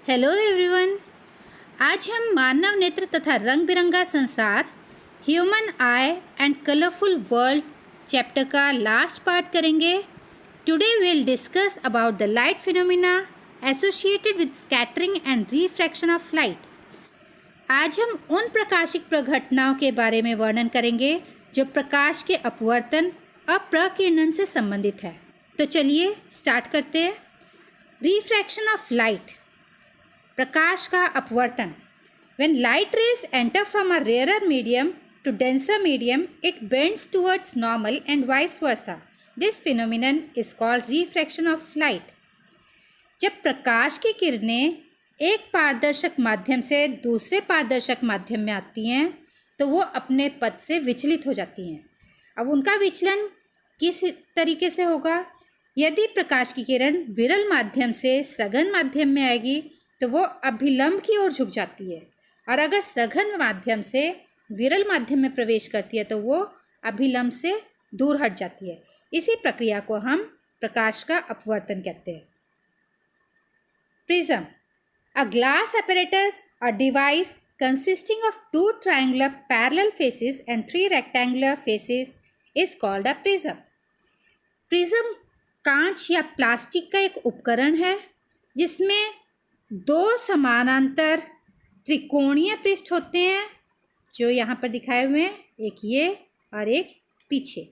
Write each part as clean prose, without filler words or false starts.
Hello everyone. आज हम मानव नेत्र तथा रंग बिरंगा संसार, human eye and colourful world chapter का लास्ट पार्ट करेंगे। Today we will discuss about the light phenomena associated with scattering and refraction of light. आज हम उन प्रकाशिक प्रघटनाओं के बारे में वर्णन करेंगे जो प्रकाश के अपवर्तन और प्रकीर्णन से संबंधित है। तो चलिए स्टार्ट करते हैं। रिफ्रैक्शन ऑफ लाइट, प्रकाश का अपवर्तन। When light rays enter from a rarer medium to denser medium, it bends towards normal and vice versa. This phenomenon is called refraction of light. जब प्रकाश की किरणें एक पारदर्शक माध्यम से दूसरे पारदर्शक माध्यम में आती हैं तो वो अपने पथ से विचलित हो जाती हैं। अब उनका विचलन किस तरीके से होगा? यदि प्रकाश की किरण विरल माध्यम से सघन माध्यम में आएगी तो वो अभिलंब की ओर झुक जाती है, और अगर सघन माध्यम से विरल माध्यम में प्रवेश करती है तो वो अभिलंब से दूर हट जाती है। इसी प्रक्रिया को हम प्रकाश का अपवर्तन कहते हैं। Prism, a glass apparatus or device consisting of two triangular parallel faces and three rectangular faces is called a prism. Prism कांच या प्लास्टिक का एक उपकरण है जिसमें दो समानांतर त्रिकोणीय पृष्ठ होते हैं जो यहाँ पर दिखाए हुए हैं, एक ये और एक पीछे,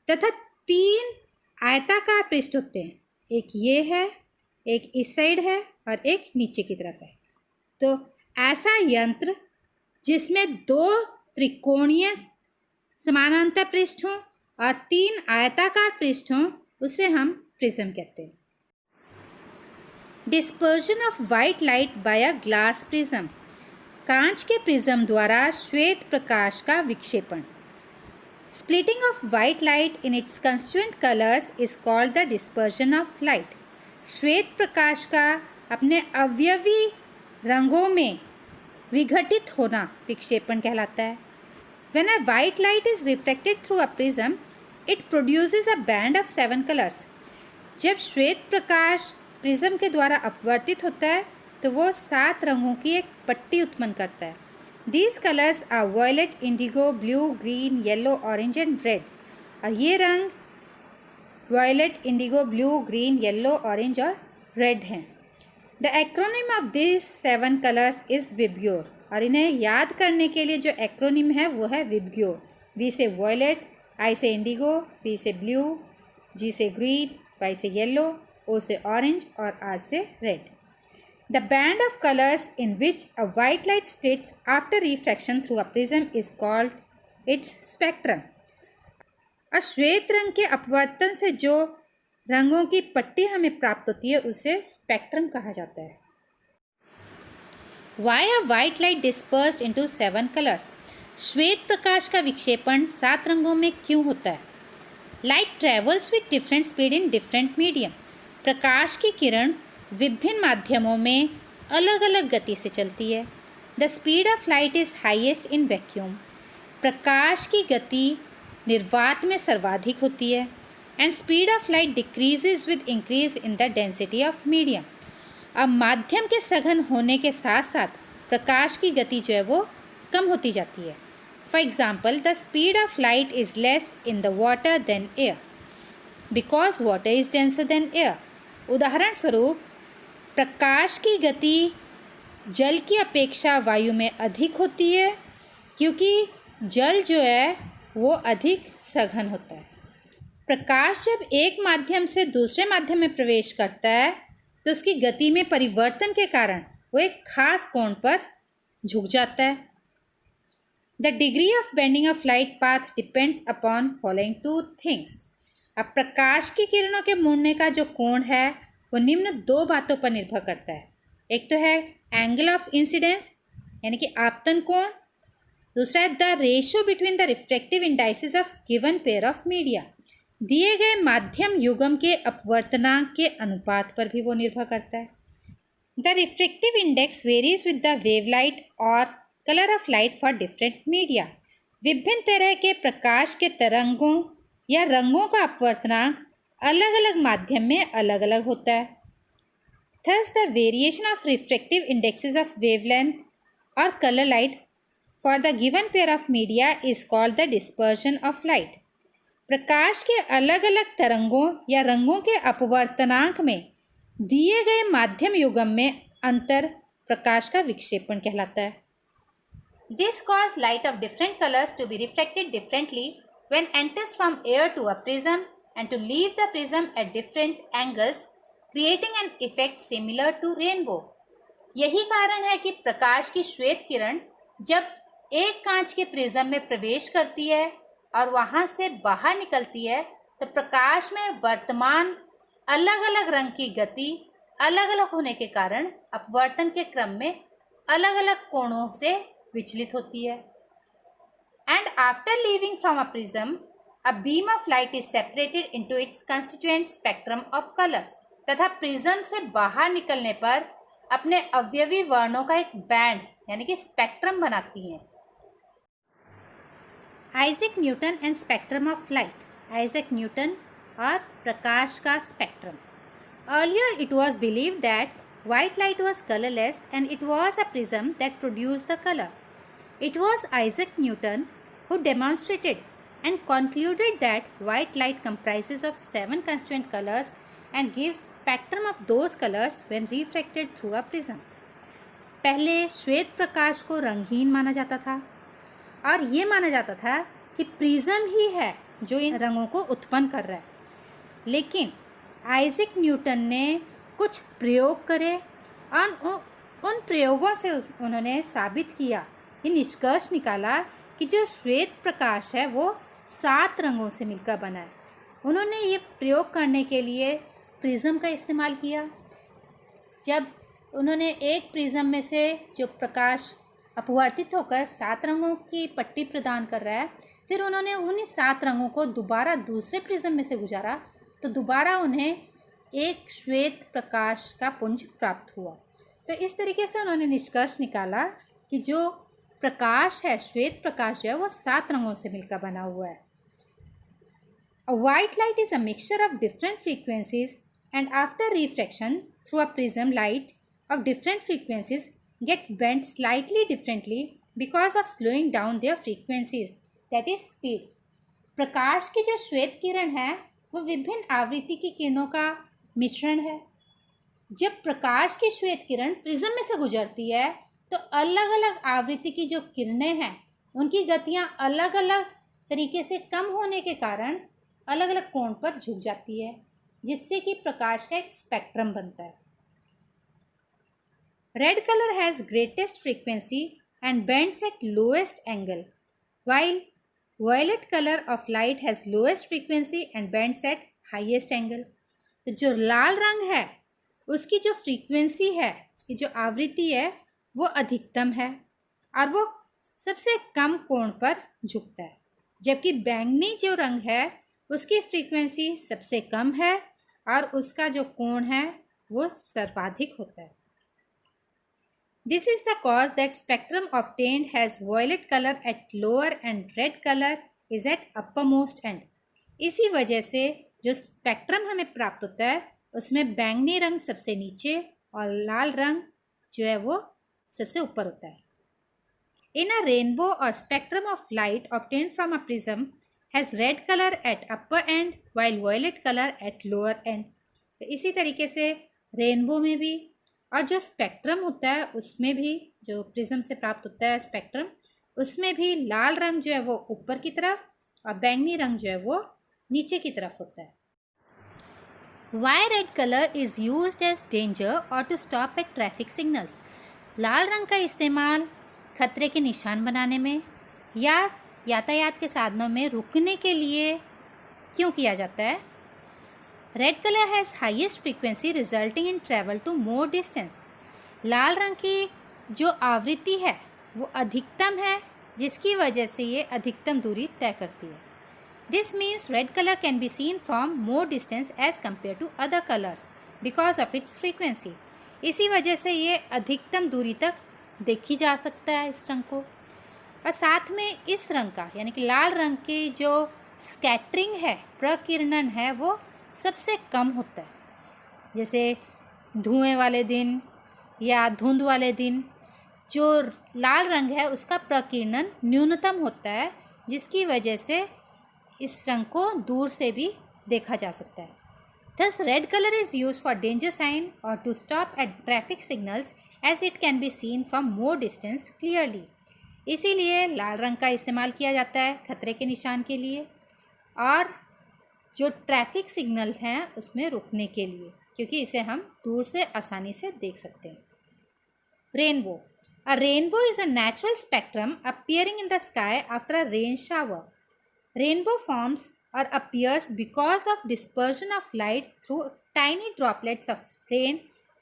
तथा तीन आयताकार पृष्ठ होते हैं, एक ये है, एक इस साइड है और एक नीचे की तरफ है। तो ऐसा यंत्र जिसमें दो त्रिकोणीय समानांतर पृष्ठ हों और तीन आयताकार पृष्ठ हों उसे हम प्रिज्म कहते हैं। Dispersion of white light by a glass prism, कांच के प्रिज्म द्वारा श्वेत प्रकाश का विक्षेपण। Splitting of white light in its constituent colours is called the dispersion of light. श्वेत प्रकाश का अपने अवयवी रंगों में विघटित होना विक्षेपण कहलाता है। When a white light is reflected through a prism it produces a band of 7 colours. जब श्वेत प्रकाश प्रिज्म के द्वारा अपवर्तित होता है तो वो 7 रंगों की एक पट्टी उत्पन्न करता है। These colours are violet, indigo, blue, green, yellow, orange and red. और ये रंग violet, indigo, blue, green, yellow, orange और रेड हैं। The acronym of this 7 colours is VIBGYOR, और इन्हें याद करने के लिए जो एक्रोनिम है वो है विब्ग्योर। वी से वायलेट, आई से इंडिगो, बी से ब्लू, जी से ग्रीन, वाई से येलो, O से ऑरेंज और R से red. The band of colours in which a white light splits after refraction through a prism is called its spectrum. और श्वेत रंग के अपवर्तन से जो रंगों की पट्टी हमें प्राप्त होती है उसे स्पेक्ट्रम कहा जाता है। Why a white light dispersed into 7 colours, श्वेत प्रकाश का विक्षेपण 7 रंगों में क्यों होता है? Light travels with different speed in different medium. प्रकाश की किरण विभिन्न माध्यमों में अलग अलग गति से चलती है। The speed of light is highest in vacuum. प्रकाश की गति निर्वात में सर्वाधिक होती है। And speed of light decreases with increase in the density of medium. अब माध्यम के सघन होने के साथ साथ प्रकाश की गति जो है वो कम होती जाती है। For example, the speed of light is less in the water than air because water is denser than air. उदाहरण स्वरूप, प्रकाश की गति जल की अपेक्षा वायु में अधिक होती है क्योंकि जल जो है वो अधिक सघन होता है। प्रकाश जब एक माध्यम से दूसरे माध्यम में प्रवेश करता है तो उसकी गति में परिवर्तन के कारण वो एक खास कोण पर झुक जाता है। The degree of bending of light path depends upon following 2 things. अब प्रकाश की किरणों के मुड़ने का जो कोण है वो निम्न 2 बातों पर निर्भर करता है। एक तो है एंगल ऑफ इंसिडेंस यानी कि आपतन कोण, दूसरा है the ratio between the refractive indices of given pair of media. दिए गए माध्यम युग्म के अपवर्तनांक के अनुपात पर भी वो निर्भर करता है। The refractive index varies with the wavelength और colour of light for different media. विभिन्न तरह के प्रकाश के तरंगों या रंगों का अपवर्तनांक अलग अलग माध्यम में अलग अलग होता है। Thus, the variation of refractive indexes of wavelength or color light for the given pair of media is called the dispersion of light. प्रकाश के अलग अलग तरंगों या रंगों के अपवर्तनांक में दिए गए माध्यम युग्म में अंतर प्रकाश का विक्षेपण कहलाता है. This causes light of different colors to be refracted differently when enters from air to a prism and to leave the prism at different angles, creating an effect similar to rainbow. यही कारण है कि प्रकाश की श्वेत किरण जब एक कांच के प्रिज्म में प्रवेश करती है और वहां से बाहर निकलती है तो प्रकाश में वर्तमान अलग अलग रंग की गति अलग अलग होने के कारण अपवर्तन के क्रम में अलग अलग कोणों से विचलित होती है. And after leaving from a prism a beam of light is separated into its constituent spectrum of colours. तथा प्रिज्म से बाहर निकलने पर अपने अवयवी वर्णों का एक बैंड यानी कि स्पेक्ट्रम बनाती हैं. Isaac Newton and spectrum of light. Isaac Newton और प्रकाश का spectrum. Earlier it was believed that white light was colorless and it was a prism that produced the color. It was Isaac Newton who demonstrated and concluded that white light comprises of 7 constituent colors and gives spectrum of those colors when refracted through a prism. पहले श्वेत प्रकाश को रंगहीन माना जाता था और ये माना जाता था कि प्रिज्म ही है जो इन रंगों को उत्पन्न कर रहा है. लेकिन आइजैक न्यूटन ने कुछ प्रयोग करे और उन प्रयोगों से उन्होंने साबित किया, ये निष्कर्ष निकाला कि जो श्वेत प्रकाश है वो 7 रंगों से मिलकर बना है. उन्होंने ये प्रयोग करने के लिए प्रिज्म का इस्तेमाल किया. जब उन्होंने एक प्रिज्म में से जो प्रकाश अपवर्तित होकर 7 रंगों की पट्टी प्रदान कर रहा है, फिर उन्होंने उन्हीं 7 रंगों को दोबारा दूसरे प्रिज्म में से गुजारा तो दोबारा उन्हें एक श्वेत प्रकाश का पुंज प्राप्त हुआ. तो इस तरीके से उन्होंने निष्कर्ष निकाला कि जो प्रकाश है, श्वेत प्रकाश जो है वो 7 रंगों से मिलकर बना हुआ है. A white light is a mixture of different frequencies and after refraction through a prism light of different frequencies get bent slightly differently because of slowing down their frequencies, that is speed. प्रकाश की जो श्वेत किरण है वो विभिन्न आवृत्ति की किरणों का मिश्रण है. जब प्रकाश की श्वेत किरण प्रिज्म में से गुजरती है तो अलग अलग आवृत्ति की जो किरणें हैं उनकी गतियां अलग अलग तरीके से कम होने के कारण अलग अलग कोण पर झुक जाती है, जिससे कि प्रकाश का एक स्पेक्ट्रम बनता है. Red colour has greatest frequency and bends at lowest angle while violet color of light has lowest frequency and bends at highest angle. तो जो लाल रंग है उसकी जो फ्रीक्वेंसी है, उसकी जो आवृत्ति है वो अधिकतम है और वो सबसे कम कोण पर झुकता है, जबकि बैंगनी जो रंग है उसकी फ्रीक्वेंसी सबसे कम है और उसका जो कोण है वो सर्वाधिक होता है. This is the cause that spectrum obtained has violet color at lower and red color is at uppermost end. इसी वजह से जो स्पेक्ट्रम हमें प्राप्त होता है उसमें बैंगनी रंग सबसे नीचे और लाल रंग जो है वो सबसे ऊपर होता है. In a rainbow or spectrum of light obtained from a prism has red color at upper end while violet color at lower end. तो इसी तरीके से रेनबो में भी और जो स्पेक्ट्रम होता है उसमें भी, जो प्रिज्म से प्राप्त होता है स्पेक्ट्रम, उसमें भी लाल रंग जो है वो ऊपर की तरफ और बैंगनी रंग जो है वो नीचे की तरफ होता है. Why red colour is used as danger और to stop at traffic signals. लाल रंग का इस्तेमाल खतरे के निशान बनाने में या यातायात के साधनों में रुकने के लिए क्यों किया जाता है? Red colour has highest frequency resulting in travel to more distance. लाल रंग की जो आवृत्ति है वो अधिकतम है, जिसकी वजह से ये अधिकतम दूरी तय करती है. This means red colour can be seen from more distance as compare to other colours because of its frequency. इसी वजह से ये अधिकतम दूरी तक देखी जा सकता है इस रंग को. और साथ में इस रंग का यानी कि लाल रंग की जो स्कैटरिंग है, प्रकीर्णन है, वो सबसे कम होता है. जैसे धुएं वाले दिन या धुंध वाले दिन जो लाल रंग है उसका प्रकीर्णन न्यूनतम होता है, जिसकी वजह से इस रंग को दूर से भी देखा जा सकता है। Thus, red color is used for danger sign or to stop at traffic signals as it can be seen from more distance clearly. इसीलिए लाल रंग का इस्तेमाल किया जाता है खतरे के निशान के लिए और जो ट्रैफिक सिग्नल हैं उसमें रुकने के लिए, क्योंकि इसे हम दूर से आसानी से देख सकते हैं। Rainbow. A rainbow is a natural spectrum appearing in the sky after a rain shower. Rainbow forms or appears because of dispersion of light through tiny droplets of rain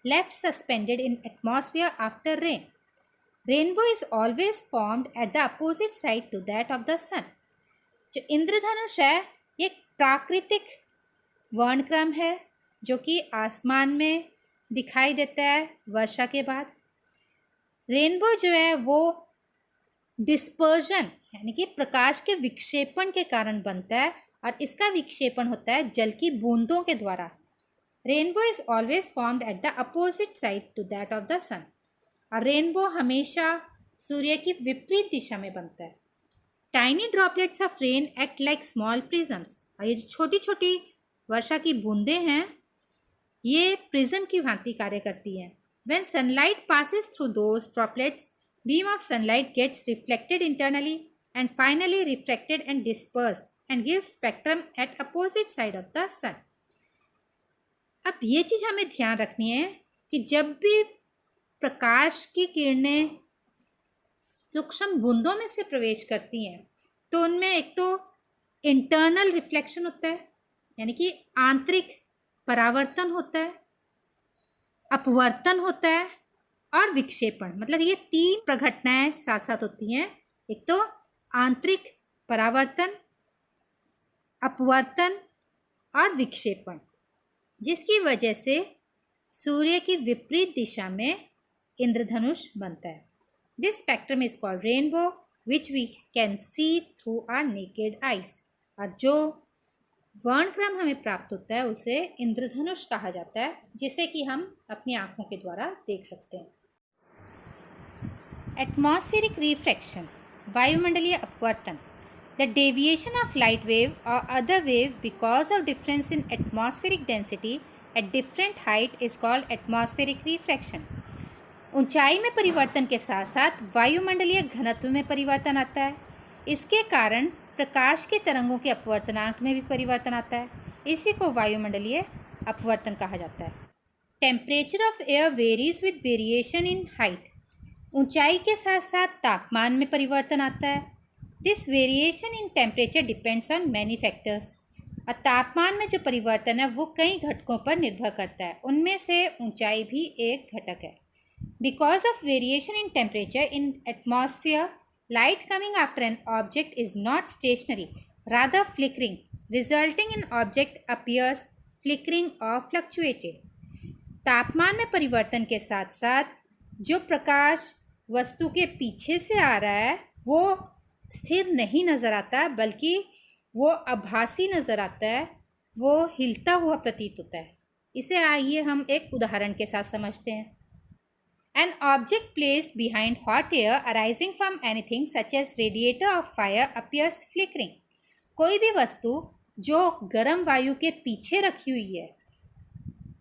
left suspended in atmosphere after rain. Rainbow is always formed at the opposite side to that of the sun. जो इंद्रधनुष है ये प्राकृतिक वर्णक्रम है जो कि आसमान में दिखाई देता है वर्षा के बाद। रेनबो जो है वो डिस्पर्जन यानी कि प्रकाश के विक्षेपण के कारण बनता है और इसका विक्षेपण होता है जल की बूंदों के द्वारा। Rainbow is always formed at the opposite side to that of the sun. और रेनबो हमेशा सूर्य की विपरीत दिशा में बनता है। Tiny droplets of rain act like small prisms. और ये जो छोटी छोटी वर्षा की बूंदें हैं ये प्रिज्म की भांति कार्य करती हैं। When sunlight passes through those droplets, beam of sunlight gets reflected internally and finally refracted and dispersed and gives spectrum at opposite side of the sun. अब ये चीज़ हमें ध्यान रखनी है कि जब भी प्रकाश की किरणें सूक्ष्म बूंदों में से प्रवेश करती हैं तो उनमें एक तो इंटरनल रिफ्लेक्शन होता है यानी कि आंतरिक परावर्तन होता है, अपवर्तन होता है और विक्षेपण, मतलब ये तीन प्रघटनाएं साथ साथ होती हैं। एक तो आंतरिक परावर्तन, अपवर्तन और विक्षेपण, जिसकी वजह से सूर्य की विपरीत दिशा में इंद्रधनुष बनता है। This spectrum is called rainbow which we can see through our naked eyes. और जो वर्णक्रम हमें प्राप्त होता है उसे इंद्रधनुष कहा जाता है, जिसे कि हम अपनी आंखों के द्वारा देख सकते हैं। एटमॉस्फेरिक रिफ्रैक्शन, वायुमंडलीय अपवर्तन। The deviation of light wave और other wave because of difference in atmospheric density at different height is called atmospheric refraction. ऊंचाई में परिवर्तन के साथ साथ वायुमंडलीय घनत्व में परिवर्तन आता है। इसके कारण प्रकाश के तरंगों के अपवर्तनांक में भी परिवर्तन आता है। इसी को वायुमंडलीय अपवर्तन कहा जाता है। Temperature of air varies with variation in height. ऊंचाई के साथ साथ तापमान में परिवर्तन आता है। This variation in temperature depends on many factors. और तापमान में जो परिवर्तन है वो कई घटकों पर निर्भर करता है, उनमें से ऊंचाई भी एक घटक है। Because of variation in temperature in atmosphere, light coming after an object is not stationary, rather flickering, resulting in object appears flickering or fluctuated. तापमान में परिवर्तन के साथ साथ जो प्रकाश वस्तु के पीछे से आ रहा है वो स्थिर नहीं नज़र आता, बल्कि वो आभासी नज़र आता है, वो हिलता हुआ प्रतीत होता है। इसे आइए हम एक उदाहरण के साथ समझते हैं। An object placed behind hot air arising from anything such as radiator of fire appears flickering. कोई भी वस्तु जो गर्म वायु के पीछे रखी हुई है,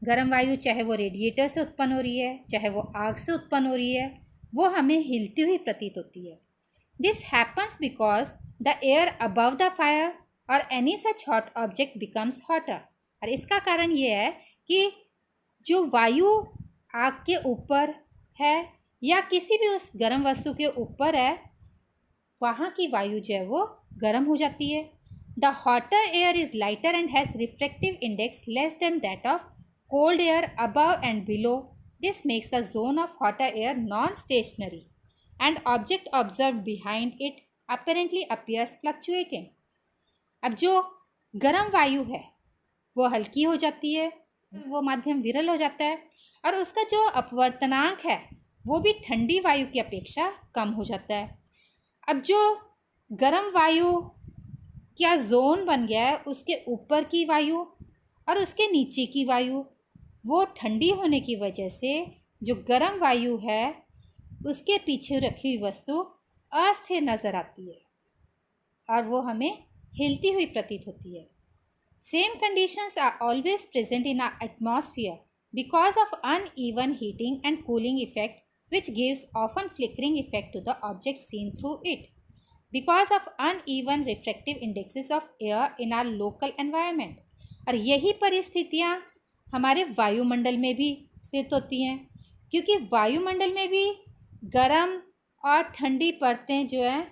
गर्म वायु चाहे वो रेडिएटर से उत्पन्न हो रही है चाहे वो आग से उत्पन्न हो रही है, वो हमें हिलती हुई प्रतीत होती है। This happens because the air above the fire or any such hot object becomes hotter. और इसका कारण ये है कि जो वायु आग के ऊपर है या किसी भी उस गर्म वस्तु के ऊपर है वहाँ की वायु जो है वो गर्म हो जाती है। The hotter air is lighter and has refractive index less than that of cold air above and below. This makes the zone of hotter air non stationary and object observe behind it apparently appears fluctuating. अब जो गर्म वायु है वो हल्की हो जाती है, वो माध्यम विरल हो जाता है और उसका जो अपवर्तनांक है वो भी ठंडी वायु की अपेक्षा कम हो जाता है। अब जो गर्म वायु क्या जोन बन गया है उसके ऊपर की वायु और उसके नीचे की वायु वो ठंडी होने की वजह से जो गर्म वायु है उसके पीछे रखी हुई वस्तु अस्थिर नज़र आती है और वो हमें हिलती हुई प्रतीत होती है। Same conditions are always present in our atmosphere because of uneven heating and cooling effect which gives often flickering effect to the object seen through it because of uneven refractive indexes of air in our local environment। और यही परिस्थितियाँ हमारे वायुमंडल में भी स्थित होती हैं, क्योंकि वायुमंडल में भी गर्म और ठंडी परतें जो हैं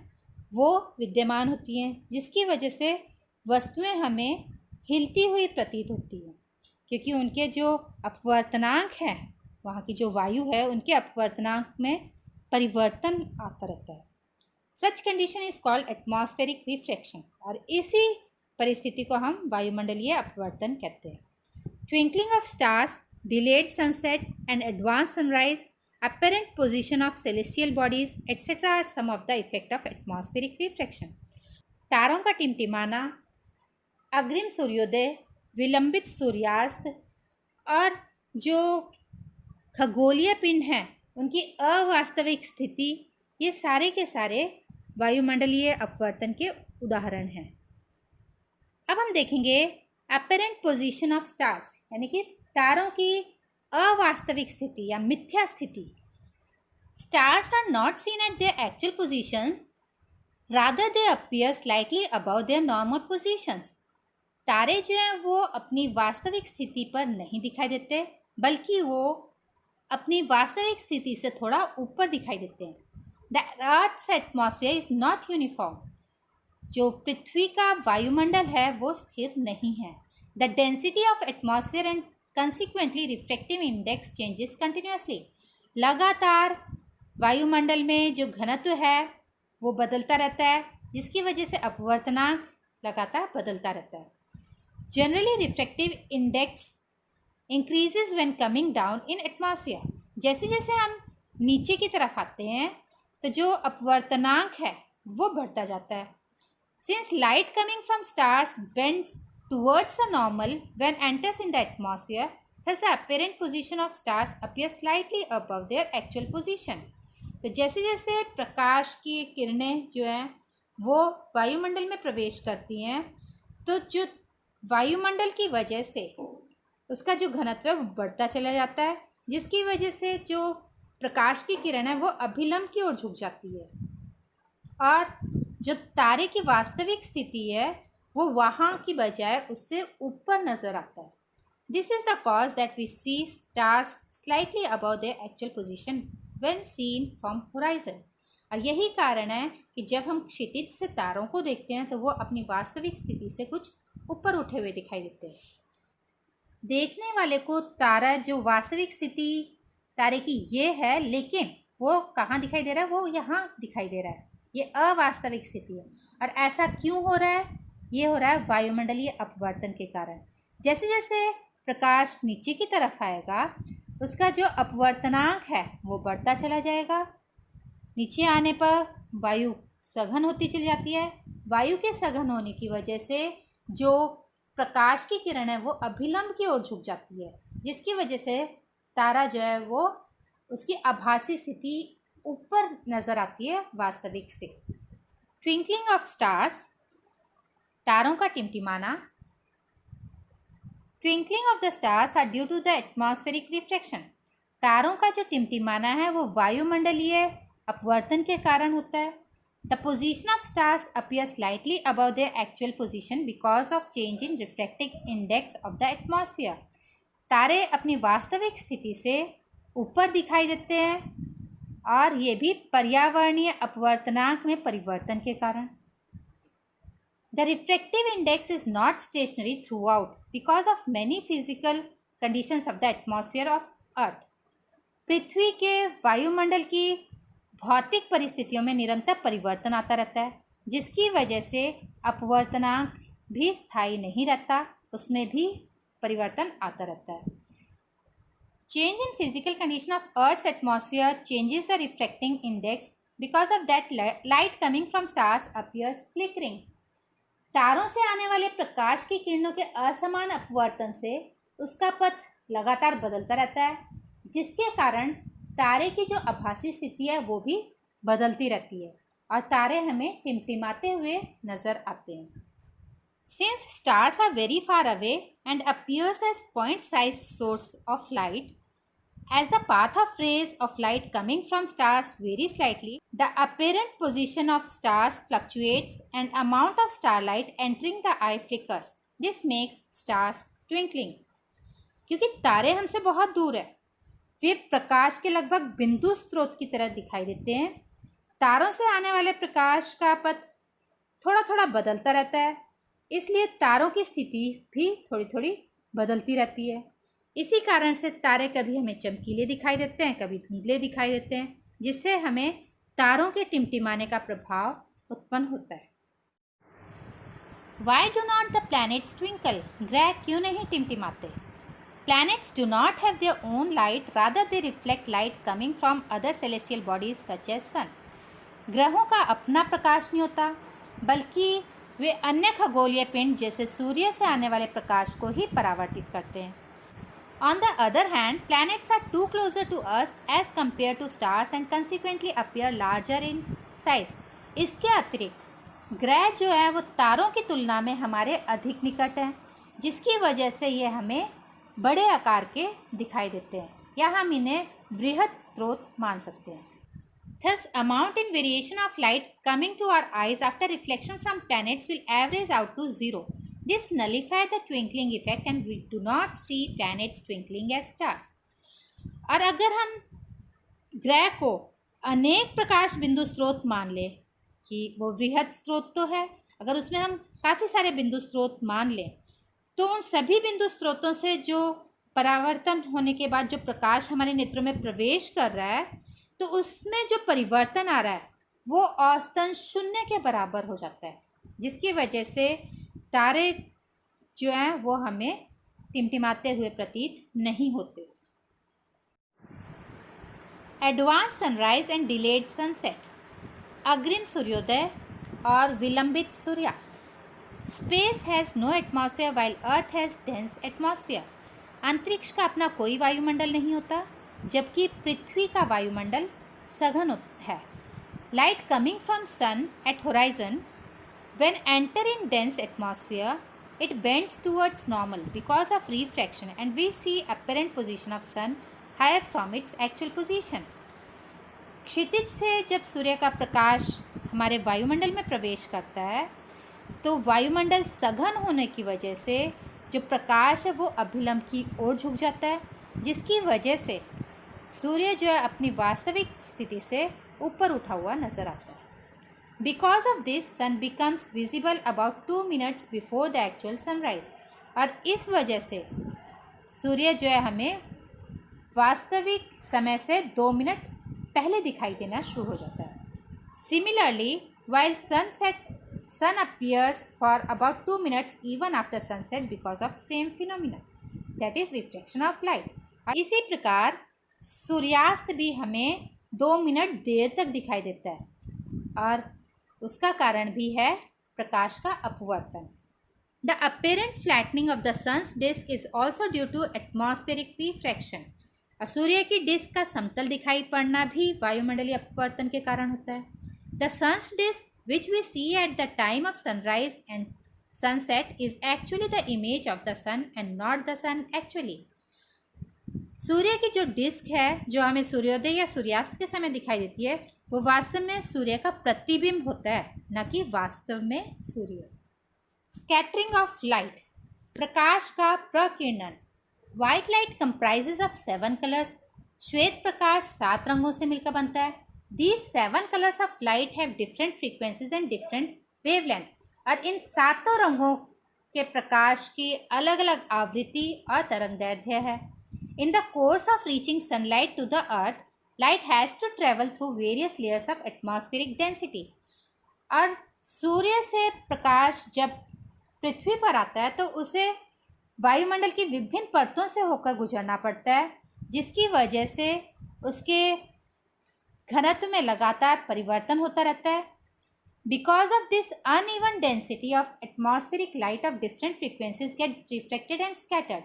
वो विद्यमान होती हैं, जिसकी वजह से वस्तुएं हमें हिलती हुई प्रतीत होती हैं, क्योंकि उनके जो अपवर्तनांक हैं, वहाँ की जो वायु है उनके अपवर्तनांक में परिवर्तन आता रहता है। Such condition is called atmospheric refraction, और इसी परिस्थिति को हम वायुमंडलीय अपवर्तन कहते हैं। Twinkling of stars, delayed sunset and advance sunrise, apparent position of celestial bodies etc. are some of the effect of atmospheric refraction। तारों का टिमटिमाना, अग्रिम सूर्योदय, विलंबित सूर्यास्त और जो खगोलीय पिंड हैं उनकी अवास्तविक स्थिति, ये सारे के सारे वायुमंडलीय अपवर्तन के उदाहरण हैं। अब हम देखेंगे अपरेंट पोजीशन ऑफ स्टार्स, यानी कि तारों की अवास्तविक स्थिति या मिथ्या स्थिति। Stars are not seen at their actual position, rather they appear slightly above their normal positions. तारे जो हैं वो अपनी वास्तविक स्थिति पर नहीं दिखाई देते, बल्कि वो अपनी वास्तविक स्थिति से थोड़ा ऊपर दिखाई देते हैं। The earth's atmosphere is not uniform, जो पृथ्वी का वायुमंडल है वो स्थिर नहीं है। The density of atmosphere and consequently refractive index changes continuously. लगातार वायुमंडल में जो घनत्व है वो बदलता रहता है, जिसकी वजह से अपवर्तनांक लगातार बदलता रहता है। Generally refractive index increases when coming down in atmosphere. जैसे जैसे हम नीचे की तरफ आते हैं तो जो अपवर्तनांक है वो बढ़ता जाता है। Since light coming from stars bends towards the normal when enters in the atmosphere, thus the apparent position of stars appears slightly above their actual position। तो जैसे जैसे प्रकाश की किरणें जो हैं वो वायुमंडल में प्रवेश करती हैं, तो जो वायुमंडल की वजह से उसका जो घनत्व है वो बढ़ता चला जाता है, जिसकी वजह से जो प्रकाश की किरण है वो अभिलंब की ओर झुक जाती है और जो तारे की वास्तविक स्थिति है वो वहाँ की बजाय उससे ऊपर नज़र आता है। This is the cause that we see stars slightly above their actual position when seen from horizon. और यही कारण है कि जब हम क्षितिज से तारों को देखते हैं तो वो अपनी वास्तविक स्थिति से कुछ ऊपर उठे हुए दिखाई देते हैं। देखने वाले को तारा जो वास्तविक स्थिति तारे की ये है, लेकिन वो कहाँ दिखाई दे रहा है, वो यहाँ दिखाई दे रहा है। ये अवास्तविक स्थिति है। और ऐसा क्यों हो रहा है? ये हो रहा है वायुमंडलीय अपवर्तन के कारण। जैसे जैसे प्रकाश नीचे की तरफ आएगा उसका जो अपवर्तनांक है वो बढ़ता चला जाएगा। नीचे आने पर वायु सघन होती चली जाती है। वायु के सघन होने की वजह से जो प्रकाश की किरण है वो अभिलंब की ओर झुक जाती है, जिसकी वजह से तारा जो है वो उसकी आभासी स्थिति ऊपर नज़र आती है वास्तविक से। ट्विंकलिंग ऑफ स्टार्स, तारों का टिमटिमाना। Twinkling of the stars are due to the atmospheric refraction. तारों का जो टिमटिमाना है वो वायुमंडलीय अपवर्तन के कारण होता है। The position of stars appears slightly above their actual position because of change in refractive index of the atmosphere। तारे अपनी वास्तविक स्थिति से ऊपर दिखाई देते हैं और ये भी पर्यावरणीय अपवर्तनांक में परिवर्तन के कारण। The refractive index is not stationary throughout because of many physical conditions of the atmosphere of Earth। पृथ्वी के वायुमंडल की भौतिक परिस्थितियों में निरंतर परिवर्तन आता रहता है, जिसकी वजह से अपवर्तनांक भी स्थायी नहीं रहता, उसमें भी परिवर्तन आता रहता है। Change in physical condition of earth's atmosphere changes the refracting index because of that light coming from stars appears flickering. तारों से आने वाले प्रकाश की किरणों के असमान अपवर्तन से उसका पथ लगातार बदलता रहता है, जिसके कारण तारे की जो आभासी स्थिति है वो भी बदलती रहती है और तारे हमें टिमटिमाते हुए नज़र आते हैं। Since stars are very far away and appears as point-sized source of light, as the path of rays of light coming from stars vary slightly, the apparent position of stars fluctuates and amount of starlight entering the eye flickers. This makes stars twinkling. क्योंकि तारे हमसे बहुत दूर है, वे प्रकाश के लगभग बिंदु स्रोत की तरह दिखाई देते हैं। तारों से आने वाले प्रकाश का पथ थोड़ा थोड़ा बदलता रहता है, इसलिए तारों की स्थिति भी थोड़ी थोड़ी बदलती रहती है। इसी कारण से तारे कभी हमें चमकीले दिखाई देते हैं, कभी धुंधले दिखाई देते हैं, जिससे हमें तारों के टिमटिमाने का प्रभाव उत्पन्न होता है। Why do not the planets twinkle? ग्रह क्यों नहीं टिमटिमाते? Planets do not have their own light, rather they reflect light coming from other celestial bodies such as sun. ग्रहों का अपना प्रकाश नहीं होता, बल्कि वे अन्य खगोलीय पिंड जैसे सूर्य से आने वाले प्रकाश को ही परावर्तित करते हैं। On the other hand, planets are too closer to us as compared to stars and consequently appear larger in size. इसके अतिरिक्त ग्रह जो है वो तारों की तुलना में हमारे अधिक निकट हैं, जिसकी वजह से ये हमें बड़े आकार के दिखाई देते हैं या हम इन्हें वृहद स्रोत मान सकते हैं। Thus, amount in variation of light coming to our eyes after reflection from planets will average out to zero. This nullifies the twinkling effect and we do not see planets twinkling as stars. और अगर हम ग्रह को अनेक प्रकाश बिंदु स्रोत मान लें कि वो वृहद स्रोत तो है, अगर उसमें हम काफ़ी सारे बिंदु स्रोत मान लें तो उन सभी बिंदु स्रोतों से जो परावर्तन होने के बाद जो प्रकाश हमारे नेत्रों में प्रवेश कर रहा है, तो उसमें जो परिवर्तन आ रहा है वो औसतन 0 के बराबर हो जाता है, जिसकी वजह से तारे जो हैं वो हमें टिमटिमाते हुए प्रतीत नहीं होते। Advance sunrise and delayed sunset, अग्रिम सूर्योदय और विलंबित सूर्यास्त। Space has no atmosphere while earth has dense atmosphere. अंतरिक्ष का अपना कोई वायुमंडल नहीं होता, जबकि पृथ्वी का वायुमंडल सघन है। Light coming from sun at horizon when enter in dense atmosphere, it bends towards normal because of refraction and we see apparent position of sun higher from its actual position. क्षितिज से जब सूर्य का प्रकाश हमारे वायुमंडल में प्रवेश करता है तो वायुमंडल सघन होने की वजह से जो प्रकाश है वो अभिलंब की ओर झुक जाता है, जिसकी वजह से सूर्य जो है अपनी वास्तविक स्थिति से ऊपर उठा हुआ नजर आता है। Because of this, sun becomes visible about 2 minutes before the actual sunrise. और इस वजह से सूर्य जो है हमें वास्तविक समय से 2 मिनट पहले दिखाई देना शुरू हो जाता है। Similarly, while sun appears for about 2 minutes even after sunset because of same phenomena, that is refraction of light. इसी प्रकार सूर्यास्त भी हमें 2 मिनट देर तक दिखाई देता है और उसका कारण भी है प्रकाश का अपवर्तन। The apparent flattening of the sun's disc is also due to atmospheric refraction. सूर्य की डिस्क का समतल दिखाई पड़ना भी वायुमंडलीय अपवर्तन के कारण होता है। The sun's disc which we see at the time of sunrise and sunset is actually the image of the sun and not the sun actually. सूर्य की जो डिस्क है जो हमें सूर्योदय या सूर्यास्त के समय दिखाई देती है वो वास्तव में सूर्य का प्रतिबिंब होता है, न कि वास्तव में सूर्य। स्कैटरिंग ऑफ लाइट, प्रकाश का प्रकीर्णन। White light comprises of 7 colours. श्वेत प्रकाश 7 रंगों से मिलकर बनता है। These 7 colours of light have different frequencies and different wavelength. और इन 7 रंगों के प्रकाश की अलग अलग आवृत्ति और तरंगदैर्घ्य है। In the course of reaching sunlight to the earth, light has to travel through various layers of atmospheric density. और सूर्य से प्रकाश जब पृथ्वी पर आता है तो उसे वायुमंडल की विभिन्न परतों से होकर गुजरना पड़ता है, जिसकी वजह से उसके घनत्व में लगातार परिवर्तन होता रहता है। Because of this uneven density of atmospheric light of different frequencies get reflected and scattered.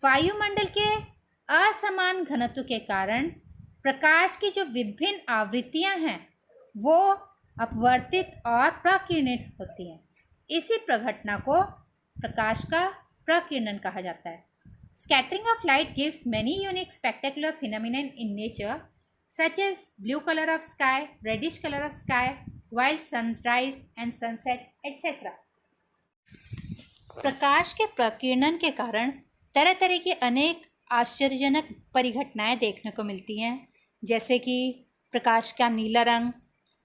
वायुमंडल के असमान घनत्व के कारण प्रकाश की जो विभिन्न आवृत्तियां हैं वो अपवर्तित और प्रकीर्णित होती हैं। इसी प्रघटना को प्रकाश का प्रकीर्णन कहा जाता है। Scattering of light gives many unique spectacular phenomena in nature such as blue color of sky, reddish color of sky, while sunrise and sunset, etc. प्रकाश के प्रकीर्णन के कारण तरह तरह की अनेक आश्चर्यजनक परिघटनाएं देखने को मिलती हैं, जैसे कि प्रकाश का नीला रंग,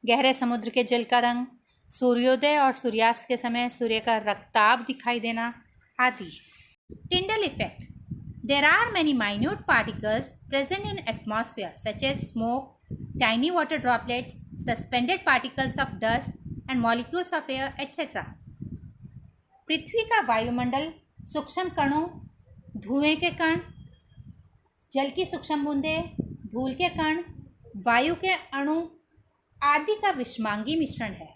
गहरे समुद्र के जल का रंग, सूर्योदय और सूर्यास्त के समय सूर्य का रक्ताभ दिखाई देना आदि। Tyndall effect. There are many minute particles present in atmosphere such as smoke, tiny water droplets, suspended particles of dust and molecules of air, etc. पृथ्वी का वायुमंडल सूक्ष्म कणों, धुएं के कण, जल की सूक्ष्म बूंदें, धूल के कण, वायु के अणु आदि का विषमांगी मिश्रण है।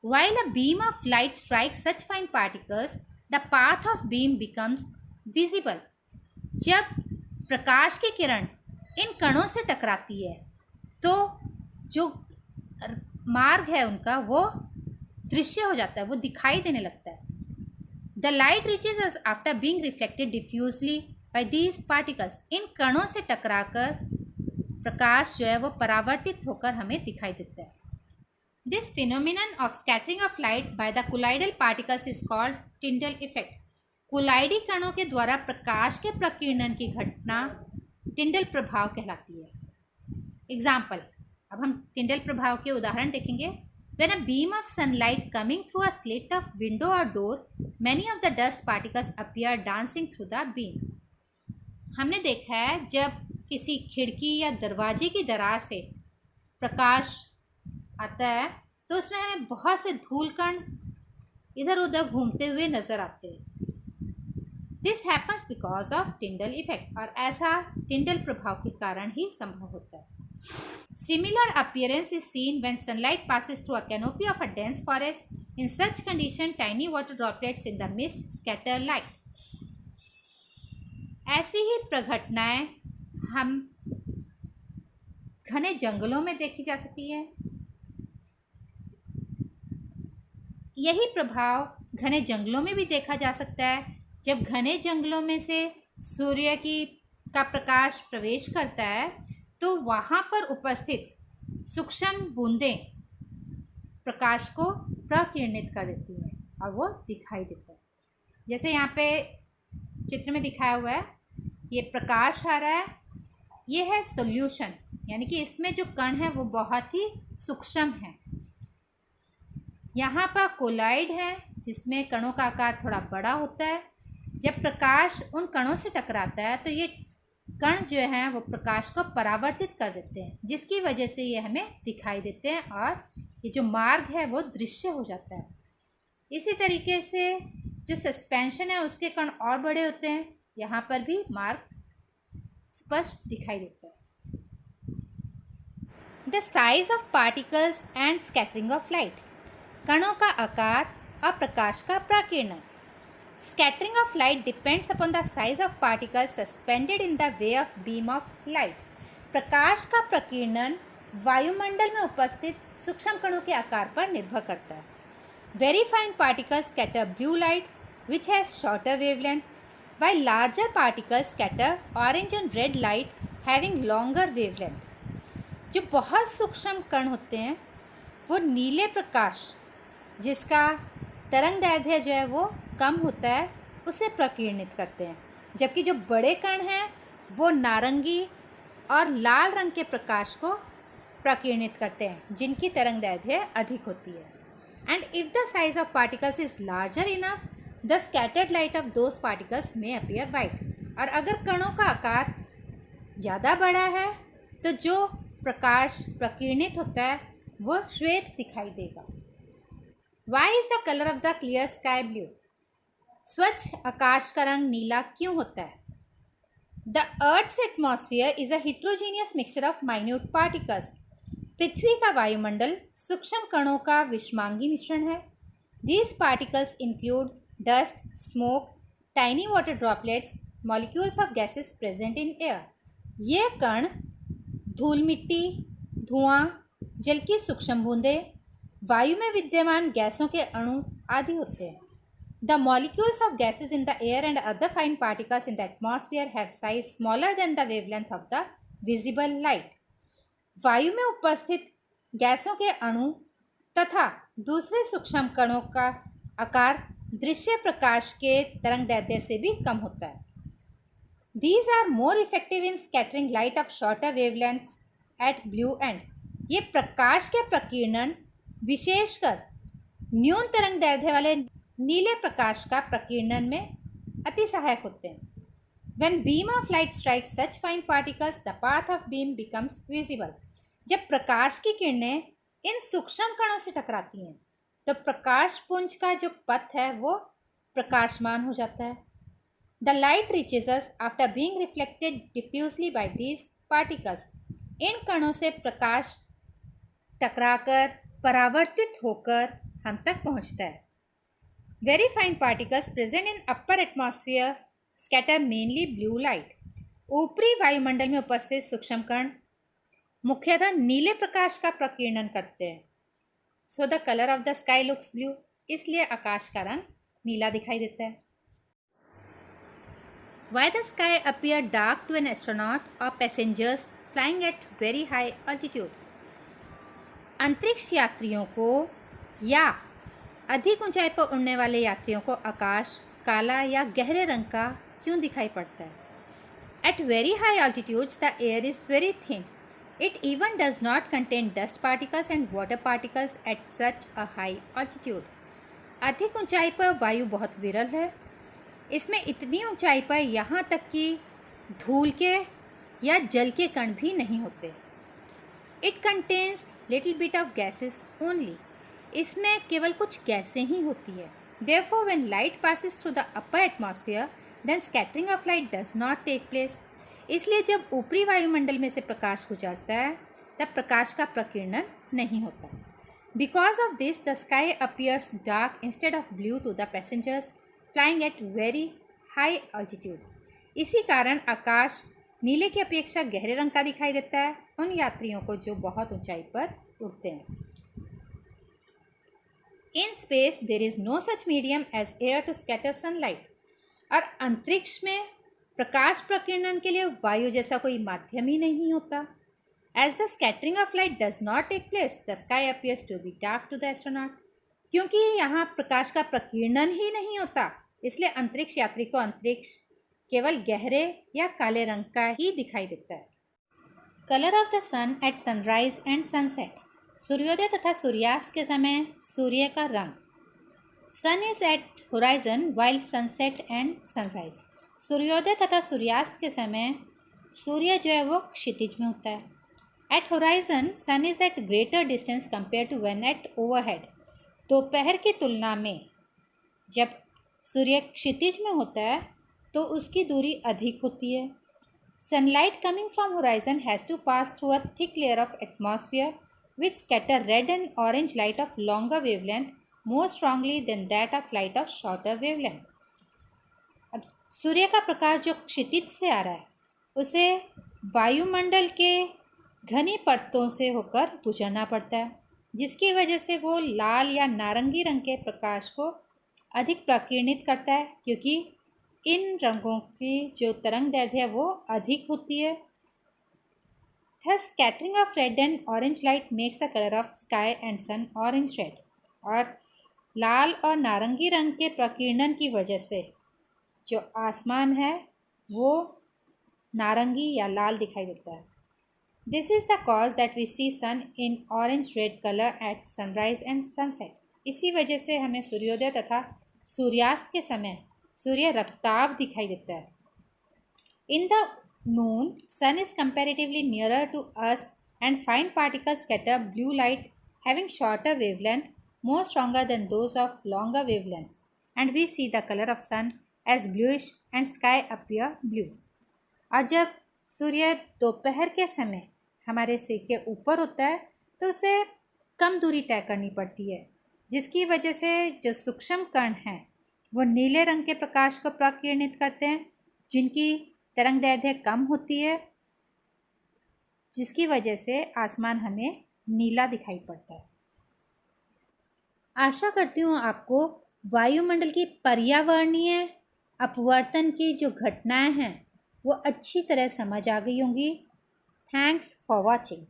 While a beam of light strikes such fine particles, the path of beam becomes visible. जब प्रकाश की किरण इन कणों से टकराती है तो जो मार्ग है उनका वो दृश्य हो जाता है, वो दिखाई देने लगता है। The light reaches us after being reflected diffusely by these particles. इन कणों से टकराकर प्रकाश जो है वो परावर्तित होकर हमें दिखाई देता है। This phenomenon of scattering of light by the colloidal particles is called Tyndall effect. कोलाइडी कणों के द्वारा प्रकाश के प्रकीर्णन की घटना टिंडल प्रभाव कहलाती है। एग्जाम्पल, अब हम टिंडल प्रभाव के उदाहरण देखेंगे। When a beam of sunlight coming through a slit of window और door, many of the dust particles appear dancing through the beam. हमने देखा है जब किसी खिड़की या दरवाजे की दरार से प्रकाश आता है तो उसमें हमें बहुत से धूल कण इधर उधर घूमते हुए नजर आते हैं। This happens because of Tyndall effect. और ऐसा टिंडल प्रभाव के कारण ही संभव होता है। Similar appearance is seen when sunlight passes through a canopy of a dense forest. In such condition tiny water droplets in the mist scatter light. ऐसी ही प्रघटनाएं हम घने जंगलों में देखी जा सकती है। यही प्रभाव घने जंगलों में भी देखा जा सकता है। जब घने जंगलों में से सूर्य का प्रकाश प्रवेश करता है तो वहाँ पर उपस्थित सूक्ष्म बूंदें प्रकाश को प्रकीर्णित कर देती हैं और वो दिखाई देता है। जैसे यहाँ पे चित्र में दिखाया हुआ है, ये प्रकाश आ रहा है, ये है सॉल्यूशन, यानी कि इसमें जो कण है वो बहुत ही सूक्ष्म है। यहाँ पर कोलाइड है जिसमें कणों का आकार थोड़ा बड़ा होता है। जब प्रकाश उन कणों से टकराता है तो ये कण जो हैं वो प्रकाश को परावर्तित कर देते हैं, जिसकी वजह से ये हमें दिखाई देते हैं और ये जो मार्ग है वो दृश्य हो जाता है। इसी तरीके से जो सस्पेंशन है उसके कण और बड़े होते हैं, यहाँ पर भी मार्ग स्पष्ट दिखाई देता है। The size of particles and scattering of light. कणों का आकार और प्रकाश का प्रकीर्णन। Scattering of light depends upon the size of particles suspended in the way of beam of light. प्रकाश का प्रकीर्णन वायुमंडल में उपस्थित सूक्ष्म कणों के आकार पर निर्भर करता है। Very fine particles scatter blue light, which has shorter wavelength, while larger particles scatter orange and red light, having longer wavelength. जो बहुत सूक्ष्म कण होते हैं वो नीले प्रकाश जिसका तरंग दैर्ध्य जो है वो कम होता है उसे प्रकीर्णित करते हैं, जबकि जो बड़े कण हैं वो नारंगी और लाल रंग के प्रकाश को प्रकीर्णित करते हैं जिनकी तरंग दैर्ध्य अधिक होती है। And if the size of particles is larger enough, the scattered light of those particles में अपीयर वाइट। और अगर कणों का आकार ज़्यादा बड़ा है तो जो प्रकाश प्रकीर्णित होता है वो श्वेत दिखाई देगा। Why is the colour of the clear sky blue. स्वच्छ आकाश का रंग नीला क्यों होता है? The earth's atmosphere is a heterogeneous mixture of minute particles. पृथ्वी का वायुमंडल सूक्ष्म कणों का विषमांगी मिश्रण है। These particles include dust, smoke, tiny water droplets, molecules of gases present in air. ये कण धूल मिट्टी, धुआं, जल की सूक्ष्म बूंदें, वायु में विद्यमान गैसों के अणु आदि होते हैं. The molecules of gases in the air and other fine particles in the atmosphere have size smaller than the wavelength of the visible light. वायु में उपस्थित गैसों के अणु तथा दूसरे सूक्ष्म कणों का आकार दृश्य प्रकाश के तरंगदैर्ध्य से भी कम होता है. These are more effective in scattering light of shorter wavelengths at blue end. ये प्रकाश के प्रकीर्णन विशेषकर न्यून तरंगदैर्ध्य वाले नीले प्रकाश का प्रकीर्णन में अति सहायक होते हैं. When beam of light strikes such fine particles, the path of beam becomes visible. जब प्रकाश की किरणें इन सूक्ष्म कणों से टकराती हैं तो प्रकाश पुंज का जो पथ है वो प्रकाशमान हो जाता है. The light reaches us after being reflected diffusely by these particles. इन कणों से प्रकाश टकराकर परावर्तित होकर हम तक पहुंचता है. Very fine particles present in upper atmosphere scatter mainly blue light. ऊपरी वायुमंडल में उपस्थित सूक्ष्म कण मुख्यतः नीले प्रकाश का प्रकीर्णन करते हैं. So the color of the sky looks blue. इसलिए आकाश का रंग नीला दिखाई देता है. Why the sky appear dark to an astronaut or passengers flying at very high altitude? अंतरिक्ष यात्रियों को या अधिक ऊंचाई पर उड़ने वाले यात्रियों को आकाश काला या गहरे रंग का क्यों दिखाई पड़ता है? At very high altitudes, the air is very thin. It even does not contain dust particles and water particles at such a high altitude. अधिक ऊंचाई पर वायु बहुत विरल है. इसमें इतनी ऊंचाई पर यहाँ तक कि धूल के या जल के कण भी नहीं होते. It contains little bit of gases only. इसमें केवल कुछ गैसें ही होती है. Therefore, when light passes through the upper atmosphere, then scattering of light does not take place. इसलिए जब ऊपरी वायुमंडल में से प्रकाश गुजरता है तब प्रकाश का प्रकीर्णन नहीं होता. Because of this, the sky appears dark instead of blue to the passengers flying at very high altitude. इसी कारण आकाश नीले की अपेक्षा गहरे रंग का दिखाई देता है उन यात्रियों को जो बहुत ऊंचाई पर उड़ते हैं. In space, there is no such medium as air to scatter sunlight. और अंतरिक्ष में प्रकाश प्रकीर्णन के लिए वायु जैसा कोई माध्यम ही नहीं होता. As the scattering of light does not take place, the sky appears to be dark to the astronaut. क्योंकि यहाँ प्रकाश का प्रकीर्णन ही नहीं होता इसलिए अंतरिक्ष यात्री को अंतरिक्ष केवल गहरे या काले रंग का ही दिखाई देता है. Colour of the sun at sunrise and sunset. सूर्योदय तथा सूर्यास्त के समय सूर्य का रंग. Sun is at horizon while sunset and sunrise. सूर्योदय तथा सूर्यास्त के समय सूर्य जो है वो क्षितिज में होता है. At horizon sun is at greater distance compare to when at overhead. दोपहर की तुलना में जब सूर्य क्षितिज में होता है तो उसकी दूरी अधिक होती है. Sunlight coming from horizon has to pass through a thick layer of atmosphere which scatter red and orange light of longer wavelength more strongly than that of light of shorter wavelength. अब सूर्य का प्रकाश जो क्षितिज से आ रहा है उसे वायुमंडल के घनी परतों से होकर गुजरना पड़ता है जिसकी वजह से वो लाल या नारंगी रंग के प्रकाश को अधिक प्रकीर्णित करता है क्योंकि इन रंगों की जो तरंगदैर्ध्य है वो अधिक होती है. Thus, scattering of red and orange light makes the color of sky and sun orange red. और लाल और नारंगी रंग के प्रकीर्णन की वजह से जो आसमान है वो नारंगी या लाल दिखाई देता है. This is the cause that we see sun in orange red color at sunrise and sunset. इसी वजह से हमें सूर्योदय तथा सूर्यास्त के समय सूर्य रक्ताभ दिखाई देता है. In the noon, sun is comparatively nearer to us and fine particles scatter blue light having shorter wavelength more stronger than those of longer wavelength, and we see the color of sun as bluish and sky appear blue. और जब सूर्य दोपहर के समय हमारे सिर के ऊपर होता है तो उसे कम दूरी तय करनी पड़ती है जिसकी वजह से जो सूक्ष्म कण हैं वो नीले रंग के प्रकाश को प्रकीर्णित करते हैं जिनकी तरंगदैर्घ्य कम होती है, जिसकी वजह से आसमान हमें नीला दिखाई पड़ता है। आशा करती हूँ आपको वायुमंडल की पर्यावरणीय अपवर्तन की जो घटनाएं हैं वो अच्छी तरह समझ आ गई होंगी। Thanks for watching.